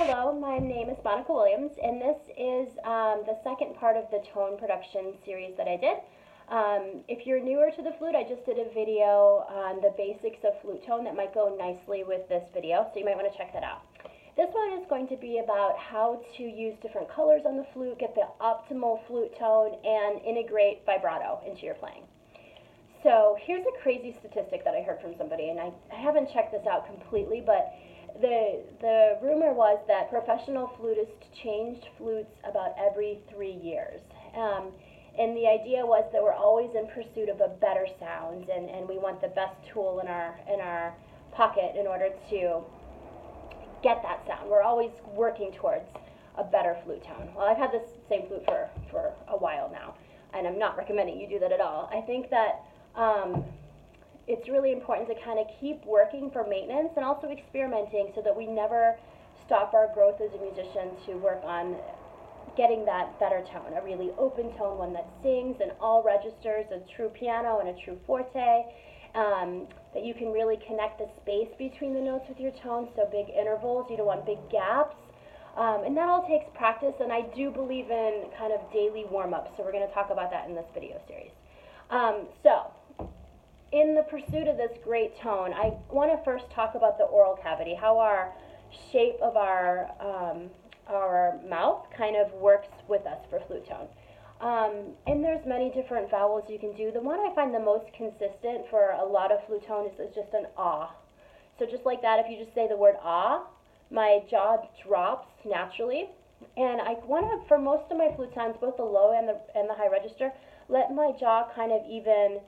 Hello, my name is Monica Williams, and this is the second part of the tone production series that I did. If you're newer to the flute, I just did a video on the basics of flute tone that might go nicely with this video, so you might want to check that out. This one is going to be about how to use different colors on the flute, get the optimal flute tone, and integrate vibrato into your playing. So here's a crazy statistic that I heard from somebody, and I haven't checked this out completely, but the rumor was that professional flutists changed flutes about every 3 years. And the idea was that we're always in pursuit of a better sound, and we want the best tool in our pocket in order to get that sound. We're always working towards a better flute tone. Well, I've had this same flute for a while now, and I'm not recommending you do that at all. I think that it's really important to kind of keep working for maintenance and also experimenting so that we never stop our growth as a musician to work on getting that better tone, a really open tone, one that sings in all registers, a true piano and a true forte, that you can really connect the space between the notes with your tone, so big intervals, you don't want big gaps. And that all takes practice, and I do believe in kind of daily warm-ups, so we're going to talk about that in this video series. In the pursuit of this great tone, I want to first talk about the oral cavity, how our shape of our mouth kind of works with us for flute tone. And there's many different vowels you can do. The one I find the most consistent for a lot of flute tone is just an ah. So just like that, if you just say the word ah, my jaw drops naturally. And I want to, for most of my flute sounds, both the low and the high register, let my jaw kind of even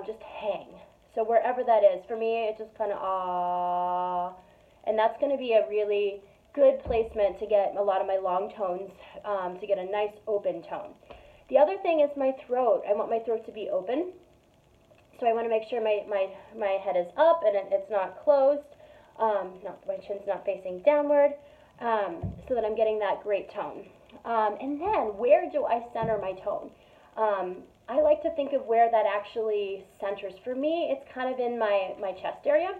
just hang. So wherever that is, for me, it's just kind of ah, and that's going to be a really good placement to get a lot of my long tones, to get a nice open tone. The other thing is my throat. I want my throat to be open, so I want to make sure my head is up and it's not closed, my chin's not facing downward, so that I'm getting that great tone. And then, where do I center my tone? I like to think of where that actually centers. For me, it's kind of in my chest area.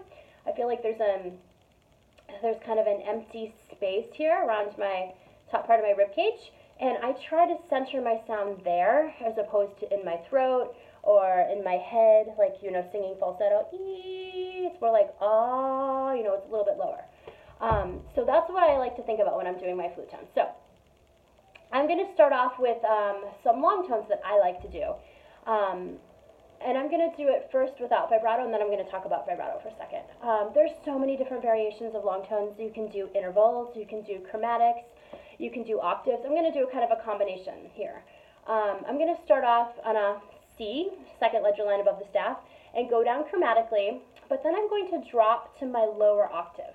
I feel like there's kind of an empty space here around my top part of my rib cage, and I try to center my sound there as opposed to in my throat or in my head, like, singing falsetto. It's more like ah, it's a little bit lower. So that's what I like to think about when I'm doing my flute tone. So I'm going to start off with some long tones that I like to do. And I'm going to do it first without vibrato, and then I'm going to talk about vibrato for a second. There's so many different variations of long tones. You can do intervals, you can do chromatics, you can do octaves. I'm going to do kind of a combination here. I'm going to start off on a C, second ledger line above the staff, and go down chromatically, but then I'm going to drop to my lower octave.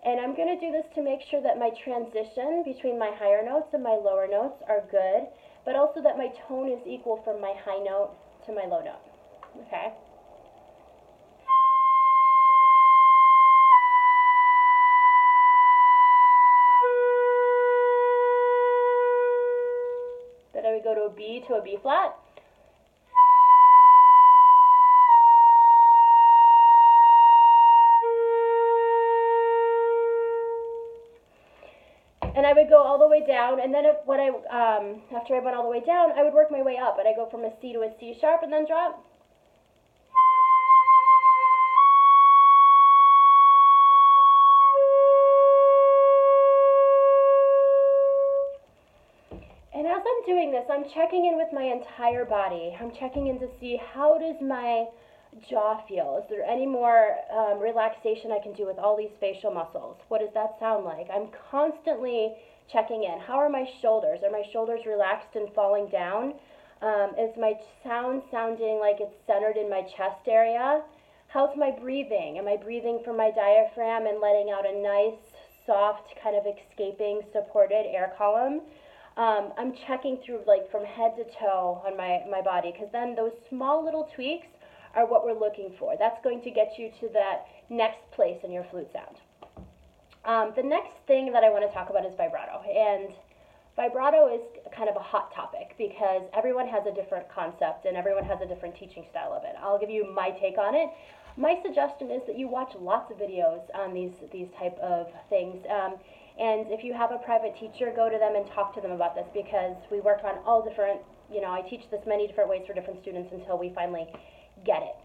And I'm going to do this to make sure that my transition between my higher notes and my lower notes are good, but also that my tone is equal from my high note to my low note. Okay? Then I would go to a B to a B flat. And I would go all the way down, and then after I went all the way down, I would work my way up, and I go from a C to a C sharp and then drop. And as I'm doing this, I'm checking in with my entire body. I'm checking in to see, how does my jaw feel? Is there any more relaxation I can do with all these facial muscles? What does that sound like? I'm constantly checking in. How are my shoulders? Are my shoulders relaxed and falling down? Is my sound sounding like it's centered in my chest area? How's my breathing? Am I breathing from my diaphragm and letting out a nice, soft, kind of escaping, supported air column? I'm checking through, like, from head to toe on my body, because then those small little tweaks are what we're looking for. That's going to get you to that next place in your flute sound. The next thing that I want to talk about is vibrato. And vibrato is kind of a hot topic because everyone has a different concept and everyone has a different teaching style of it. I'll give you my take on it. My suggestion is that you watch lots of videos on these type of things. And if you have a private teacher, go to them and talk to them about this, because we work on all different, I teach this many different ways for different students until we finally get it.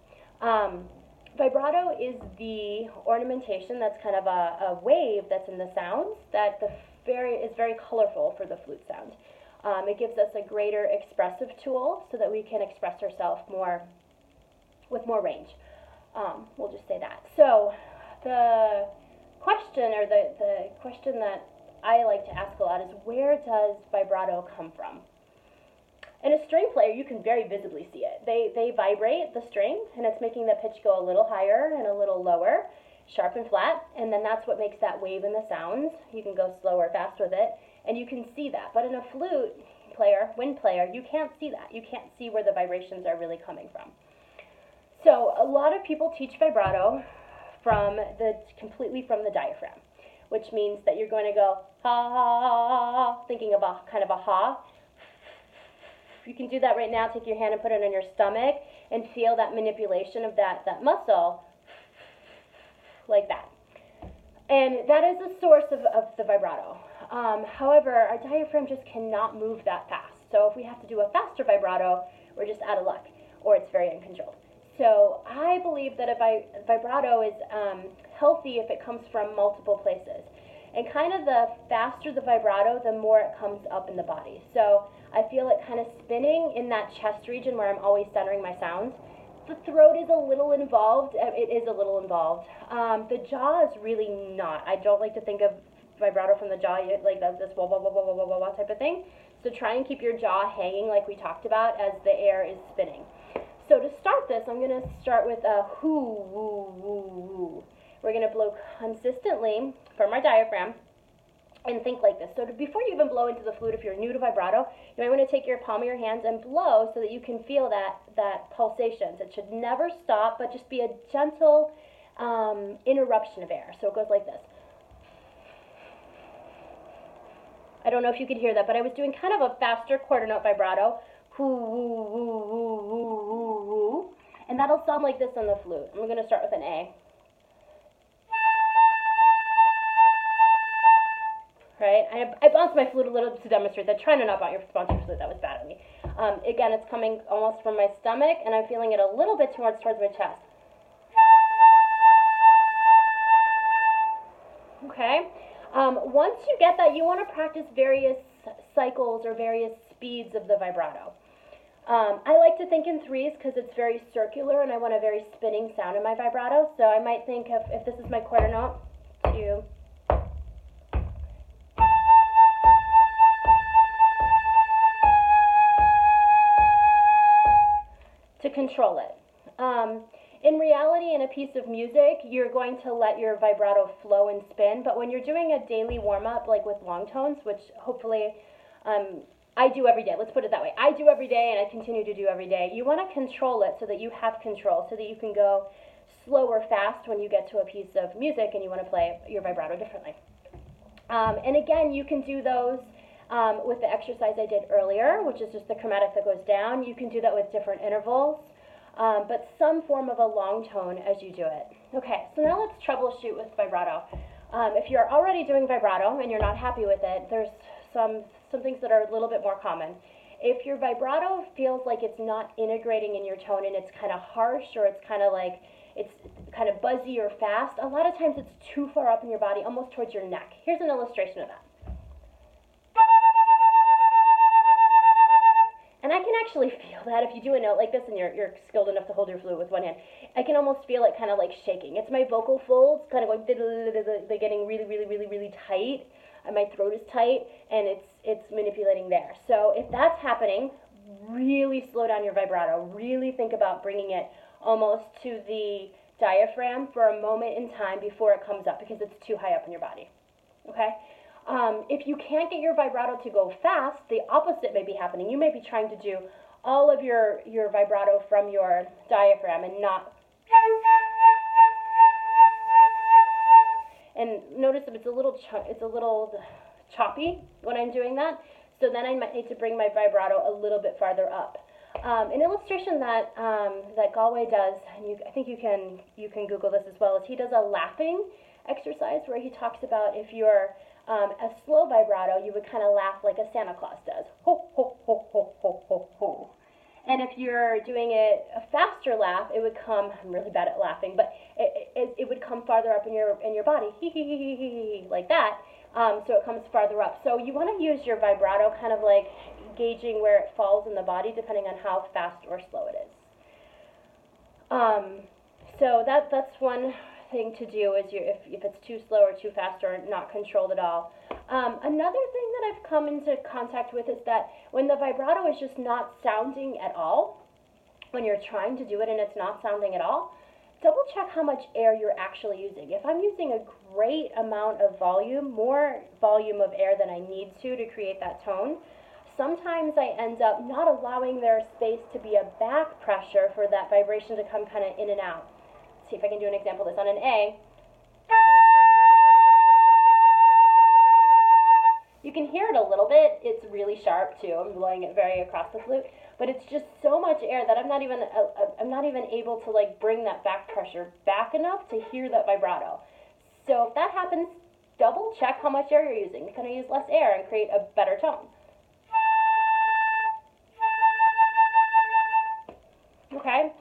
Vibrato is the ornamentation that's kind of a wave that's in the sounds that is very colorful for the flute sound. It gives us a greater expressive tool so that we can express ourselves with more range. We'll just say that. So the question, or the question that I like to ask a lot, is where does vibrato come from? In a string player, you can very visibly see it. They vibrate the string, and it's making the pitch go a little higher and a little lower, sharp and flat, and then that's what makes that wave in the sounds. You can go slow or fast with it, and you can see that. But in a flute player, wind player, you can't see that. You can't see where the vibrations are really coming from. So a lot of people teach vibrato completely from the diaphragm, which means that you're going to go ha ha ha, thinking of a kind of a ha. You can do that right now. Take your hand and put it on your stomach and feel that manipulation of that muscle, like that. And that is the source of the vibrato. However, our diaphragm just cannot move that fast. So if we have to do a faster vibrato, we're just out of luck, or it's very uncontrolled. So I believe that vibrato is healthy if it comes from multiple places. And kind of the faster the vibrato, the more it comes up in the body. So I feel it kind of spinning in that chest region where I'm always centering my sounds. The throat is a little involved. It is a little involved. The jaw is really not. I don't like to think of vibrato from the jaw like this wah, wah, wah, wah, wah, wah, wah type of thing. So try and keep your jaw hanging like we talked about as the air is spinning. So to start this, I'm going to start with a hoo, woo, woo, woo. We're going to blow consistently from our diaphragm and think like this. So before you even blow into the flute, if you're new to vibrato, you might want to take your palm of your hands and blow so that you can feel that pulsations. It should never stop, but just be a gentle interruption of air. So it goes like this. I don't know if you could hear that, but I was doing kind of a faster quarter note vibrato. Hoo, woo, woo, woo, woo, woo, woo. And that'll sound like this on the flute. I'm going to start with an A. Right? I bounced my flute a little to demonstrate that. Try to not bounce your flute. That was bad of me. Again, it's coming almost from my stomach, and I'm feeling it a little bit towards my chest. Okay? Once you get that, you want to practice various cycles or various speeds of the vibrato. I like to think in threes because it's very circular, and I want a very spinning sound in my vibrato. So I might think of, if this is my quarter note, 2, to control it. In reality, in a piece of music, you're going to let your vibrato flow and spin, but when you're doing a daily warm-up, like with long tones, which hopefully I do every day, let's put it that way. I do every day, and I continue to do every day. You want to control it so that you have control, so that you can go slow or fast when you get to a piece of music and you want to play your vibrato differently. And again, you can do those with the exercise I did earlier, which is just the chromatic that goes down. You can do that with different intervals, but some form of a long tone as you do it. Okay, so now let's troubleshoot with vibrato. If you're already doing vibrato and you're not happy with it, there's some things that are a little bit more common. If your vibrato feels like it's not integrating in your tone and it's kind of harsh, or it's kind of like it's kind of buzzy or fast, a lot of times it's too far up in your body, almost towards your neck. Here's an illustration of that. And I can actually feel that if you do a note like this and you're skilled enough to hold your flute with one hand. I can almost feel it kind of like shaking. It's my vocal folds kind of going, they're getting really, really, really, really tight. And my throat is tight, and it's manipulating there. So if that's happening, really slow down your vibrato. Really think about bringing it almost to the diaphragm for a moment in time before it comes up, because it's too high up in your body. Okay? If you can't get your vibrato to go fast, the opposite may be happening. You may be trying to do all of your vibrato from your diaphragm and not. And notice that it's a little choppy when I'm doing that. So then I might need to bring my vibrato a little bit farther up. An illustration that that Galway does, and I think you can Google this as well, is he does a laughing exercise where he talks about if you're a slow vibrato, you would kind of laugh like a Santa Claus does, ho ho ho ho ho ho ho. And if you're doing a faster laugh, it would come. I'm really bad at laughing, but it would come farther up in your body, hee hee hee hee hee, like that. So it comes farther up. So you want to use your vibrato kind of like gauging where it falls in the body, depending on how fast or slow it is. So that's one thing to do is if it's too slow or too fast or not controlled at all. Another thing that I've come into contact with is that when the vibrato is just not sounding at all, when you're trying to do it and it's not sounding at all, double check how much air you're actually using. If I'm using a great amount of volume, more volume of air than I need to create that tone, sometimes I end up not allowing their space to be a back pressure for that vibration to come kind of in and out. Let's see if I can do an example of this. On an A, you can hear it a little bit. It's really sharp too. I'm blowing it very across the flute, but it's just so much air that I'm not even able to like bring that back pressure back enough to hear that vibrato. So if that happens, double check how much air you're using. You're going to use less air and create a better tone. Okay.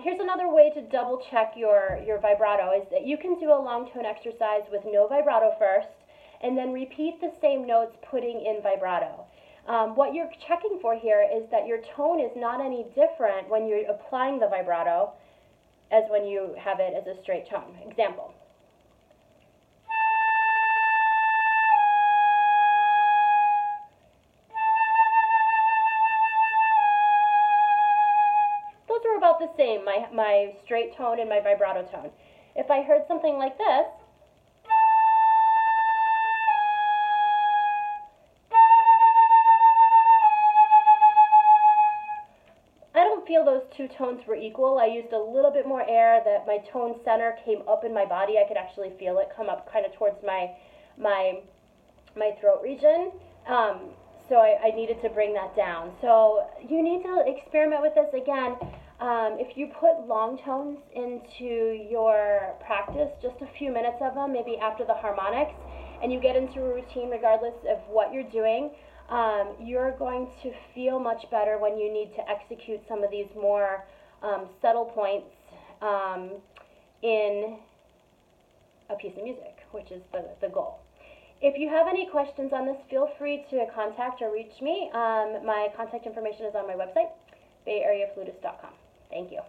Here's another way to double check your vibrato is that you can do a long tone exercise with no vibrato first, and then repeat the same notes putting in vibrato. What you're checking for here is that your tone is not any different when you're applying the vibrato as when you have it as a straight tone. Example. Those are about the same, my straight tone and my vibrato tone. If I heard something like this, feel those two tones were equal. I used a little bit more air, that my tone center came up in my body. I could actually feel it come up kind of towards my throat region. So I needed to bring that down. So you need to experiment with this again. If you put long tones into your practice, just a few minutes of them, maybe after the harmonics, and you get into a routine regardless of what you're doing, you're going to feel much better when you need to execute some of these more subtle points in a piece of music, which is the goal. If you have any questions on this, feel free to contact or reach me. My contact information is on my website, bayareaflutist.com. Thank you.